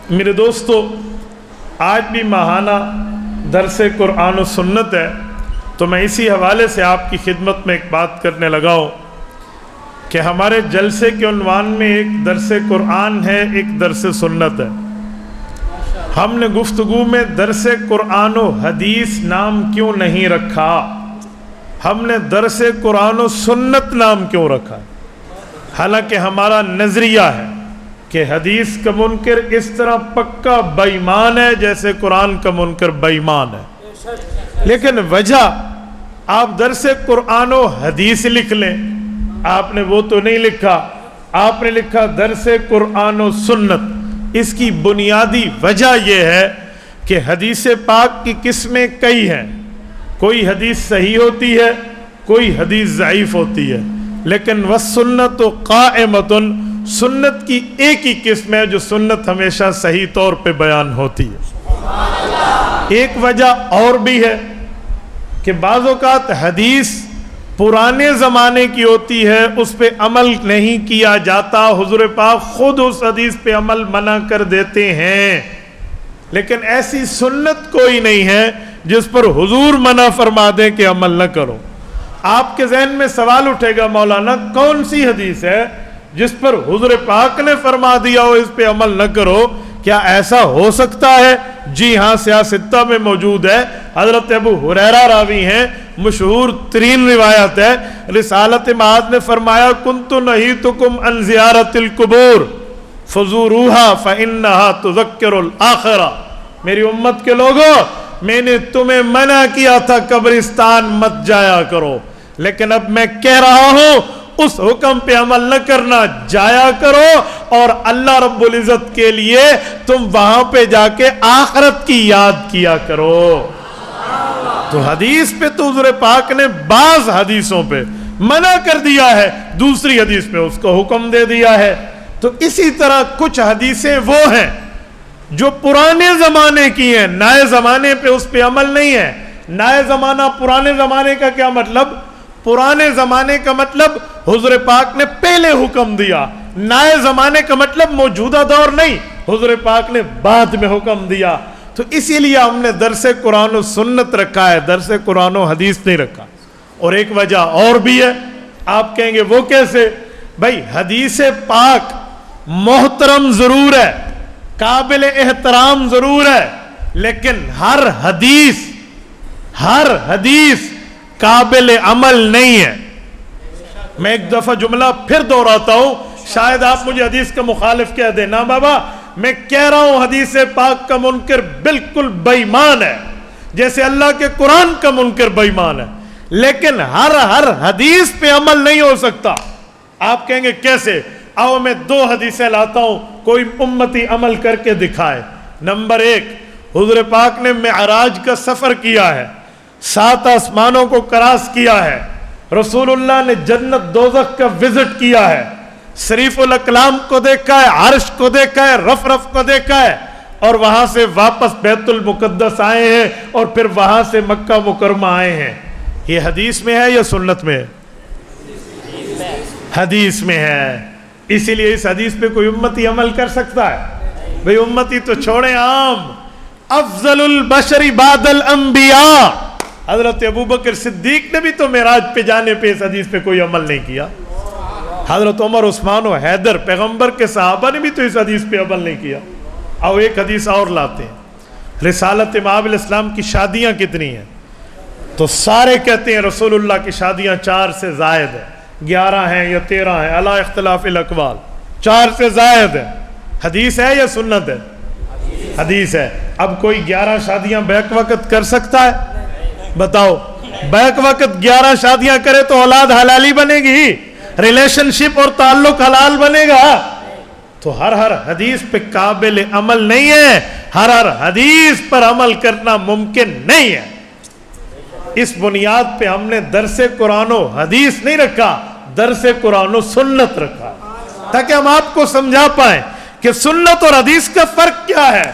میرے دوستو، آج بھی ماہانہ درس قرآن و سنت ہے، تو میں اسی حوالے سے آپ کی خدمت میں ایک بات کرنے لگا ہوں کہ ہمارے جلسے کے عنوان میں ایک درس قرآن ہے، ایک درس سنت ہے۔ ہم نے گفتگو میں درس قرآن و حدیث نام کیوں نہیں رکھا؟ ہم نے درس قرآن و سنت نام کیوں رکھا؟ حالانکہ ہمارا نظریہ ہے کہ حدیث کا منکر اس طرح پکا بے ایمان ہے جیسے قرآن کا منکر بے ایمان ہے، لیکن وجہ آپ درس قرآن و حدیث لکھ لیں، آپ نے وہ تو نہیں لکھا، آپ نے لکھا درس قرآن و سنت۔ اس کی بنیادی وجہ یہ ہے کہ حدیث پاک کی قسمیں کئی ہیں، کوئی حدیث صحیح ہوتی ہے، کوئی حدیث ضعیف ہوتی ہے، لیکن وَالسُّنَّةُ قَائِمَةٌ، سنت کی ایک ہی قسم ہے جو سنت ہمیشہ صحیح طور پہ بیان ہوتی ہے۔ ایک وجہ اور بھی ہے کہ بعض اوقات حدیث پرانے زمانے کی ہوتی ہے، اس پہ عمل نہیں کیا جاتا، حضور پاک خود اس حدیث پہ عمل منع کر دیتے ہیں، لیکن ایسی سنت کوئی نہیں ہے جس پر حضور منع فرما دیں کہ عمل نہ کرو۔ آپ کے ذہن میں سوال اٹھے گا، مولانا کون سی حدیث ہے جس پر حضور پاک نے فرما دیا ہو اس پہ عمل نہ کرو؟ کیا ایسا ہو سکتا ہے؟ جی ہاں، سیاہ ستہ میں موجود ہے، حضرت ابو ہریرہ راوی ہیں، مشہور ترین روایت ہے، رسالت معاذ نے فرمایا کنت نہیتکم عن زیارت القبور فزوروها فإنها تذکر الآخرہ، میری امت کے لوگوں میں نے تمہیں منع کیا تھا قبرستان مت جایا کرو، لیکن اب میں کہہ رہا ہوں اس حکم پہ عمل نہ کرنا، جایا کرو، اور اللہ رب العزت کے لیے تم وہاں پہ جا کے آخرت کی یاد کیا کرو۔ تو حدیث پہ تو حضور پاک نے بعض حدیثوں پہ منع کر دیا ہے، دوسری حدیث پہ اس کو حکم دے دیا ہے۔ تو اسی طرح کچھ حدیثیں وہ ہیں جو پرانے زمانے کی ہیں، نئے زمانے پہ اس پہ عمل نہیں ہے۔ نئے زمانہ، پرانے زمانے کا کیا مطلب؟ پرانے زمانے کا مطلب حضور پاک نے پہلے حکم دیا، نئے زمانے کا مطلب موجودہ دور نہیں، حضور پاک نے بعد میں حکم دیا۔ تو اسی لیے ہم نے درس قرآن و سنت رکھا ہے، درس قرآن و حدیث نہیں رکھا۔ اور ایک وجہ اور بھی ہے، آپ کہیں گے وہ کیسے؟ بھائی حدیث پاک محترم ضرور ہے، قابل احترام ضرور ہے، لیکن ہر حدیث قابل عمل نہیں ہے۔ میں ایک دفعہ جملہ پھر دہراتا ہوں، شاید آپ مجھے حدیث کا مخالف کہہ دیں، نا بابا میں کہہ رہا ہوں حدیث پاک کا منکر بالکل بے ایمان ہے، جیسے اللہ کے قرآن کا منکر بے ایمان ہے، لیکن ہر حدیث پہ عمل نہیں ہو سکتا۔ آپ کہیں گے کیسے؟ آؤ میں دو حدیثیں لاتا ہوں، کوئی امتی عمل کر کے دکھائے۔ نمبر ایک، حضور پاک نے معراج کا سفر کیا ہے، 7 آسمانوں کو کراس کیا ہے، رسول اللہ نے جنت دوزخ کا وزٹ کیا ہے، شریف الاقلام کو دیکھا ہے، عرش کو دیکھا ہے، رف کو دیکھا ہے، اور وہاں سے واپس بیت المقدس آئے ہیں، اور پھر وہاں سے مکہ مکرمہ آئے ہیں۔ یہ حدیث میں ہے یا سنت میں ہے؟ حدیث میں ہے۔ اسی لیے اس حدیث پہ کوئی امتی عمل کر سکتا ہے؟ بھئی امتی تو چھوڑیں، عام افضل البشر بعد الانبیاء، حضرت ابوبکر صدیق نے بھی تو معراج پہ جانے پہ اس حدیث پہ کوئی عمل نہیں کیا۔ حضرت عمر، عثمان و حیدر پیغمبر کے صحابہ نے بھی تو اس حدیث پہ عمل نہیں کیا۔ آؤ ایک حدیث اور لاتے ہیں، رسالت مآب الاسلام کی شادیاں کتنی ہیں؟ تو سارے کہتے ہیں رسول اللہ کی شادیاں 4 سے زائد ہیں، 11 ہیں یا 13 ہیں، علی اختلاف الاقوال، 4 سے زائد ہے۔ حدیث ہے یا سنت ہے؟ حدیث ہے۔ اب کوئی 11 شادیاں بیک وقت کر سکتا ہے؟ بتاؤ، بیک وقت 11 شادیاں کرے تو اولاد حلالی بنے گی، ریلیشن شپ اور تعلق حلال بنے گا؟ تو ہر حدیث پہ قابل عمل نہیں ہے، ہر حدیث پر عمل کرنا ممکن نہیں ہے۔ اس بنیاد پہ ہم نے درس قرآن و حدیث نہیں رکھا، درس قرآن و سنت رکھا، تاکہ ہم آپ کو سمجھا پائیں کہ سنت اور حدیث کا فرق کیا ہے۔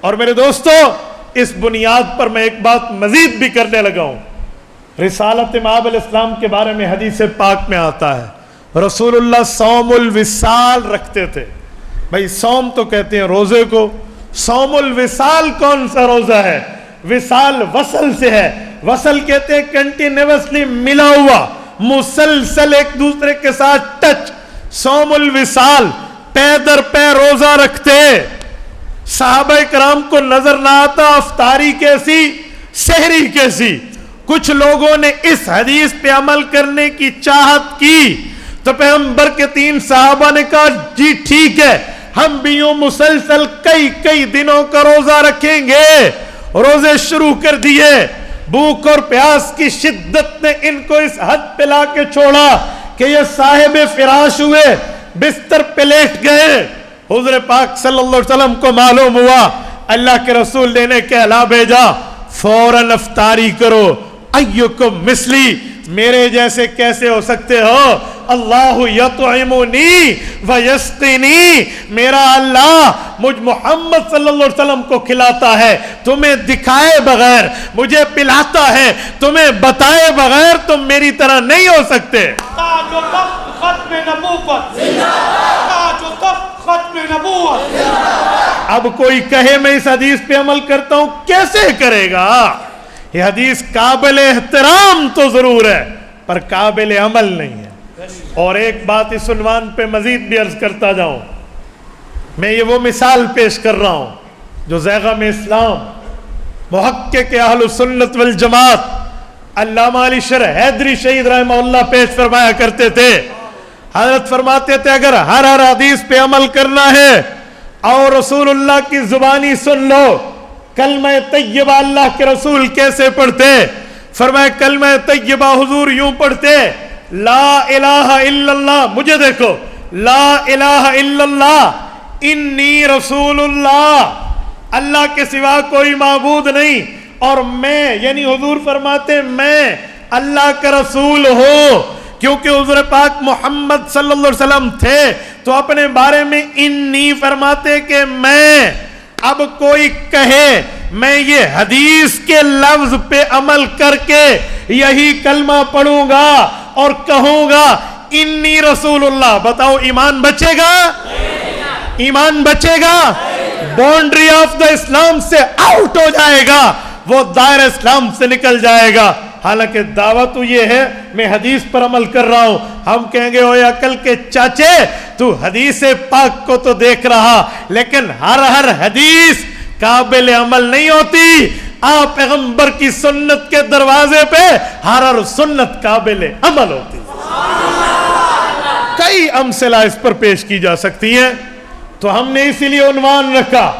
اور میرے دوستو، اس بنیاد پر میں ایک بات مزید بھی کرنے لگا ہوں۔ رسالت مآب الاسلام کے بارے میں حدیث پاک میں آتا ہے رسول اللہ صوم الوصال رکھتے تھے، بھائی صوم تو کہتے ہیں روزے کو، صوم الوصال کون سا روزہ ہے؟ وصال وصل سے ہے، وصل کہتے ہیں کنٹینیوسلی ملا ہوا، مسلسل ایک دوسرے کے ساتھ ٹچ۔ صوم الوصال پے در پے روزہ رکھتے، صحابہ کرام کو نظر نہ آتا افطاری کیسی سحری کیسی۔ کچھ لوگوں نے اس حدیث پہ عمل کرنے کی چاہت کی تو پیغمبر کے 3 صحابہ نے کہا جی ٹھیک ہے، ہم بھی یوں مسلسل کئی دنوں کا روزہ رکھیں گے۔ روزے شروع کر دیے، بھوک اور پیاس کی شدت نے ان کو اس حد پہ لا کے چھوڑا کہ یہ صاحب فراش ہوئے، بستر پہ لیٹ گئے۔ حضور پاک صلی اللہ علیہ وسلم کو معلوم ہوا، اللہ کے رسول نے انہیں کہلا بھیجا فوراً افطاری کرو۔ ایکم مثلی، میرے جیسے کیسے ہو سکتے ہو؟ اللہ یطعمنی ویسقینی، میرا اللہ مجھ محمد صلی اللہ علیہ وسلم کو کھلاتا ہے تمہیں دکھائے بغیر، مجھے پلاتا ہے تمہیں بتائے بغیر، تم میری طرح نہیں ہو سکتے۔ تاج و تخت ختم نبوت، تاج و تخت ختم نبوت۔ اب کوئی کہے میں اس حدیث پہ عمل کرتا ہوں، کیسے کرے گا؟ یہ حدیث قابل احترام تو ضرور ہے پر قابل عمل نہیں ہے۔ اور ایک بات اس عنوان پہ مزید بھی عرض کرتا جاؤں، میں یہ وہ مثال پیش کر رہا ہوں جو زیغم اسلام محقق اہل السنت والجماعت علامہ علی شرح حیدری شہید رحمہ اللہ پیش فرمایا کرتے تھے۔ حضرت فرماتے تھے اگر ہر حدیث پہ عمل کرنا ہے اور رسول اللہ کی زبانی سن لو، کلمہ طیبہ اللہ کے رسول کیسے پڑھتے؟ فرمایا کلمہ طیبہ حضور یوں پڑھتے، لا الہ الا اللہ، مجھے دیکھو، لا الہ الا اللہ انی رسول اللہ، اللہ کے سوا کوئی معبود نہیں اور میں، یعنی حضور فرماتے میں اللہ کا رسول ہوں۔ کیونکہ حضور پاک محمد صلی اللہ علیہ وسلم تھے تو اپنے بارے میں انی فرماتے کہ میں۔ اب کوئی کہے میں یہ حدیث کے لفظ پہ عمل کر کے یہی کلمہ پڑھوں گا اور کہوں گا انی رسول اللہ، بتاؤ ایمان بچے گا؟ ایمان بچے گا؟ باؤنڈری آف دا اسلام سے آؤٹ ہو جائے گا، وہ دائرہ اسلام سے نکل جائے گا۔ حالانکہ دعویٰ تو یہ ہے میں حدیث پر عمل کر رہا ہوں، ہم کہیں گے اوے عقل کے چاچے تو حدیث پاک کو تو دیکھ رہا لیکن ہر حدیث قابل عمل نہیں ہوتی۔ آپ پیغمبر کی سنت کے دروازے پہ ہر سنت قابل عمل ہوتی۔ کئی امثلہ اس پر پیش کی جا سکتی ہیں، تو ہم نے اسی لیے عنوان رکھا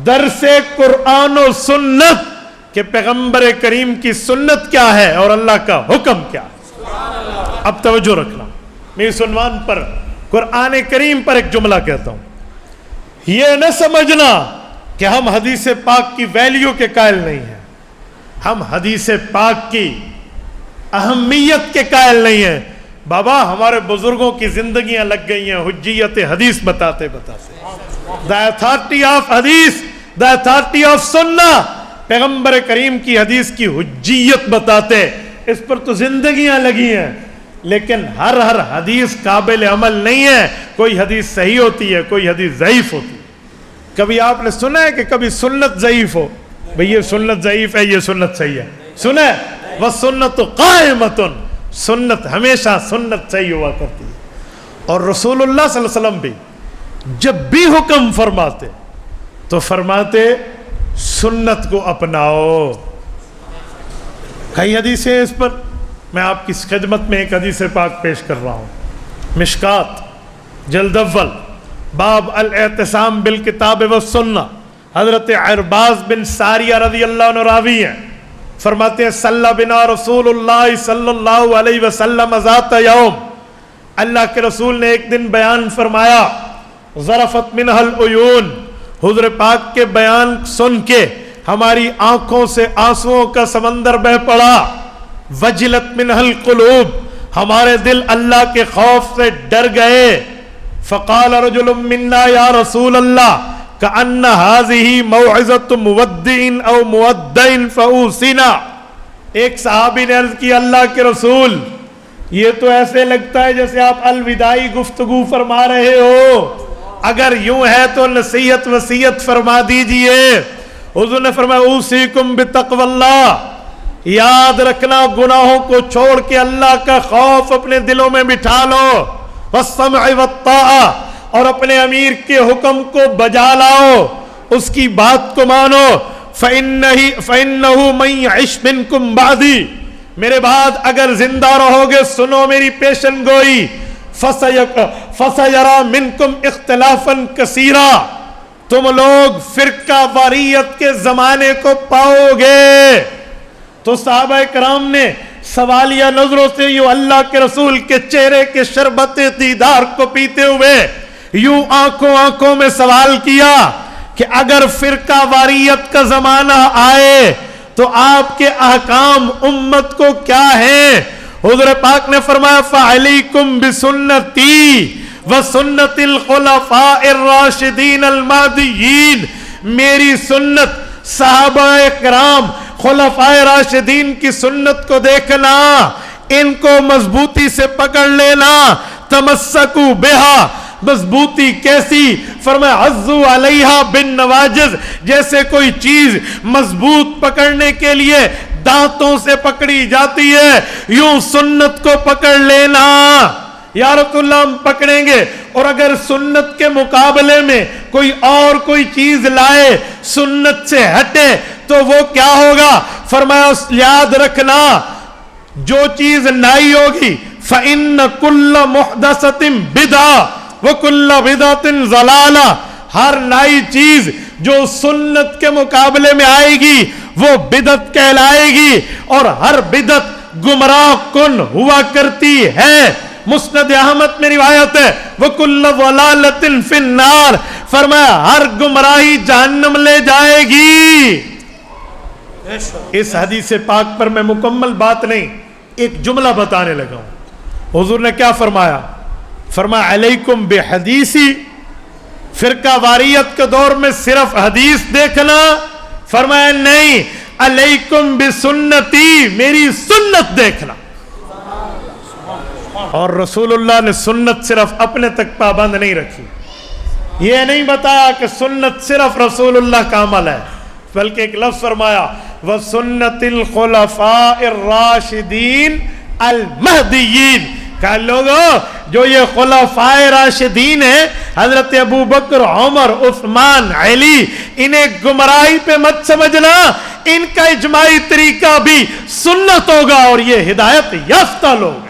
درس قرآن و سنت کہ پیغمبر کریم کی سنت کیا ہے اور اللہ کا حکم کیا ہے۔ اب توجہ رکھنا، میں اس عنوان پر قرآن کریم پر ایک جملہ کہتا ہوں، یہ نہ سمجھنا کہ ہم حدیث پاک کی ویلیو کے قائل نہیں ہیں، ہم حدیث پاک کی اہمیت کے قائل نہیں ہیں۔ بابا ہمارے بزرگوں کی زندگیاں لگ گئی ہیں حجیت حدیث بتاتے بتاتے، the authority of حدیث، the authority of سنہ، پیغمبر کریم کی حدیث کی حجیت بتاتے، اس پر تو زندگیاں لگی ہیں، لیکن ہر حدیث قابل عمل نہیں ہے۔ کوئی حدیث صحیح ہوتی ہے، کوئی حدیث ضعیف ہوتی ہے۔ کبھی آپ نے سنا ہے کہ کبھی سنت ضعیف ہو؟ بھئی یہ سنت ضعیف ہے، یہ سنت صحیح ہے، سنا ہے؟ وَالسُنَّةُ قَائِمَةٌ، سنت ہمیشہ سنت صحیح ہوا کرتی ہے۔ اور رسول اللہ صلی اللہ علیہ وسلم بھی جب بھی حکم فرماتے تو فرماتے سنت کو اپناؤ۔ کئی حدیثیں اس پر، میں آپ کی خدمت میں ایک حدیث پاک پیش کر رہا ہوں، مشکات جلد اول باب الاعتصام بالکتاب والسنہ، حضرت عرباز بن ساریہ رضی اللہ عنہ راوی ہیں، فرماتے ہیں صلی بنا رسول اللہ صلی اللہ علیہ وسلم ذات یوم، اللہ کے رسول نے ایک دن بیان فرمایا، ظرفت منہ العیون، حضور پاک کے بیان سن کے ہماری آنکھوں سے آنسوؤں کا سمندر بہ پڑا، وجلت منہ القلوب، ہمارے دل اللہ کے خوف سے ڈر گئے، فقال رجل منا یا رسول اللہ کأن هذه موعظة مودع او مودع فاوصنا، ایک صحابی نے عرض کی اللہ کے رسول یہ تو ایسے لگتا ہے جیسے آپ الوداعی گفتگو فرما رہے ہو، اگر یوں ہے تو نصیحت وصیت فرما دیجئے. حضور نے فرمایا اوصیکم بتقوی اللہ، یاد رکھنا گناہوں کو چھوڑ کے اللہ کا خوف اپنے دلوں میں بٹھا لو. والسمع والطاعہ، اور اپنے امیر کے حکم کو بجا لاؤ، اس کی بات کو مانو. فَإِنَّهُ مَن يَعِشْ مِنكُم بَعْدِي، میرے بعد اگر زندہ رہو گے سنو میری پیشن گوئی. فَسَيَرَى مِنكُمْ اِخْتِلَافًا كَثِيرًا، تم لوگ فرقہ واریت کے زمانے کو پاؤ گے. تو صحابہ کرام نے سوالیہ نظروں سے یوں اللہ کے رسول کے چہرے کے شربت دیدار کو پیتے ہوئے یوں آنکھوں میں سوال کیا کہ اگر فرقہ واریت کا زمانہ آئے تو آپ کے احکام امت کو کیا ہیں؟ حضور پاک نے فرمایا فَعَلَيْكُمْ بِسُنَّتِي وَسُنَّتِ الْخُلَفَاءِ الرَّاشِدِينَ الْمَهْدِيِّينَ، میری سنت، صحابہ کرام خلفائے راشدین کی سنت کو دیکھنا، ان کو مضبوطی سے پکڑ لینا. تمسکو بہا، مضبوطی کیسی؟ فرمایا عزو علیہا بالنواجذ، جیسے کوئی چیز مضبوط پکڑنے کے لیے دانتوں سے پکڑی جاتی ہے، یوں سنت کو پکڑ لینا. یا رسول اللہ ہم پکڑیں گے، اور اگر سنت کے مقابلے میں کوئی چیز لائے سنت سے ہٹے تو وہ کیا ہوگا؟ فرمایا یاد رکھنا جو چیز نئی ہوگی فَإِنَّ كُلَّ مُحْدَثَةٍ بِدْعَةٍ وَكُلَّ بِدْعَةٍ ضَلَالَةٍ، ہر نئی چیز جو سنت کے مقابلے میں آئے گی وہ بدعت کہلائے گی، اور ہر بدعت گمراہ کن ہوا کرتی ہے. مسند احمد میں روایت ہے وَكُلَّ ضَلَالَةٍ فِي النَّارِ، فرمایا ہر گمراہی جہنم لے جائے گی. اس حدیث پاک پر میں مکمل بات نہیں، ایک جملہ بتانے لگا ہوں. حضور نے کیا فرمایا؟ فرمایا علیکم بحدیثی، فرقہ واریت کے دور میں صرف حدیث دیکھنا؟ فرمایا نہیں، علیکم بسنتی، میری سنت دیکھنا. اور رسول اللہ نے سنت صرف اپنے تک پابند نہیں رکھی، یہ نہیں بتایا کہ سنت صرف رسول اللہ کا عمل ہے، بلکہ ایک لفظ فرمایا وَسُنَّتِ الْخُلَفَاءِ الرَّاشِدِينَ الْمَهْدِيِّينَ، کہ لوگوں جو یہ خلفائے راشدین ہیں حضرت ابو بکر، عمر، عثمان، علی، انہیں گمراہی پہ مت سمجھنا، ان کا اجماعی طریقہ بھی سنت ہوگا اور یہ ہدایت یافتہ لوگ ہیں.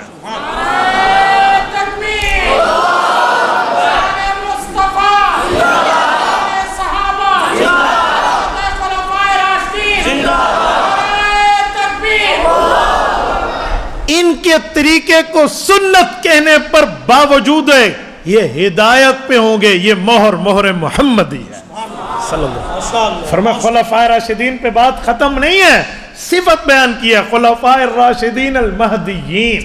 ان کے طریقے کو سنت کہنے پر باوجود یہ ہدایت پہ ہوں گے، یہ مہر محمدی ہے صلی اللہ علیہ وسلم. فرمایا خلفائے راشدین پہ بات ختم نہیں ہے، صفت بیان کیا خلفائے الراشدین المہدیین.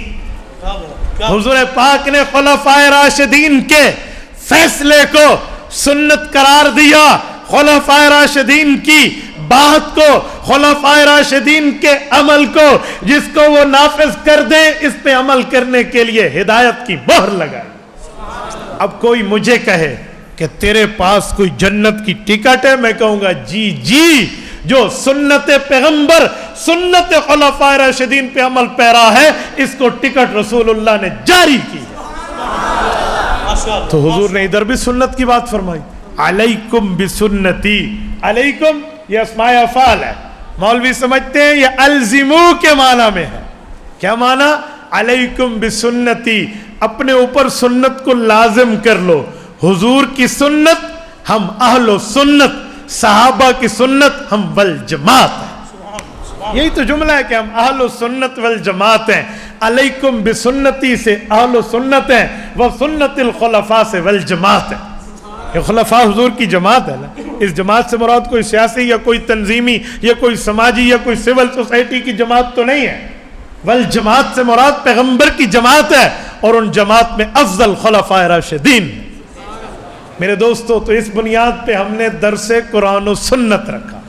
حضور پاک نے خلفائے راشدین کے فیصلے کو سنت قرار دیا، خلفائے راشدین کی بات کو، خلفائے راشدین کے عمل کو، جس کو وہ نافذ کر دیں اس پہ عمل کرنے کے لیے ہدایت کی مہر لگائی. اب کوئی مجھے کہے کہ تیرے پاس کوئی جنت کی ٹکٹ ہے، میں کہوں گا جی، جو سنت پیغمبر، سنت خلفائے راشدین پہ عمل پیرا ہے، اس کو ٹکٹ رسول اللہ نے جاری کی ہے. تو حضور نے ادھر بھی سنت کی بات فرمائی، علیکم بسنتی. علیکم یہ اسماء افعال ہے، مولوی سمجھتے ہیں یہ الزمو کے معنی میں ہے. کیا معنی؟ علیکم بسنتی، اپنے اوپر سنت کو لازم کر لو. حضور کی سنت، ہم اہل و سنت، صحابہ کی سنت، ہم والجماعت ہیں. یہی تو جملہ ہے کہ ہم اہل و سنت والجماعت ہیں. علیکم بسنتی سے اہل و سنت ہیں، وسنت الخلفاء سے والجماعت ہیں. یہ خلفاء حضور کی جماعت ہے نا. اس جماعت سے مراد کوئی سیاسی یا کوئی تنظیمی یا کوئی سماجی یا کوئی سول سوسائٹی کی جماعت تو نہیں ہے. والجماعت سے مراد پیغمبر کی جماعت ہے، اور ان جماعت میں افضل خلفائے راشدین. میرے دوستو، تو اس بنیاد پہ ہم نے درس قرآن و سنت رکھا.